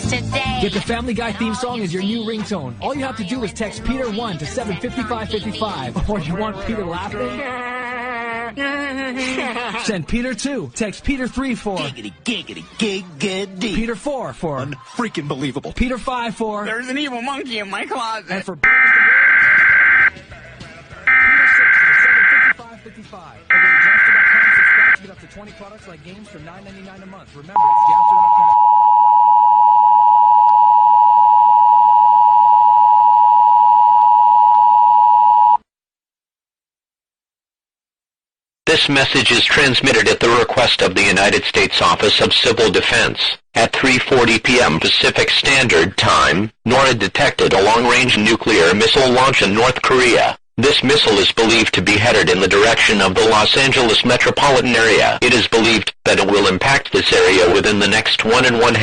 today. Get the Family Guy theme song as your new ringtone. All you have to do is text Peter1 to 75555. Or if you want Peter laughing, send Peter2. Text Peter3 for Giggity, giggity, giggity. Peter4 for Unfreaking believable. Peter5 for There's an evil monkey in my closet. and for Peter6 to 75555. Or go to Jamster.com, subscribe to get up to 20 products like games for $9.99 a month. Remember, it's Jamster.com. This message is transmitted at the request of the United States Office of Civil Defense. At 3:40 p.m. Pacific Standard Time, NORAD detected a long-range nuclear missile launch in North Korea. This missile is believed to be headed in the direction of the Los Angeles metropolitan area. It is believed that it will impact this area within the next 1.5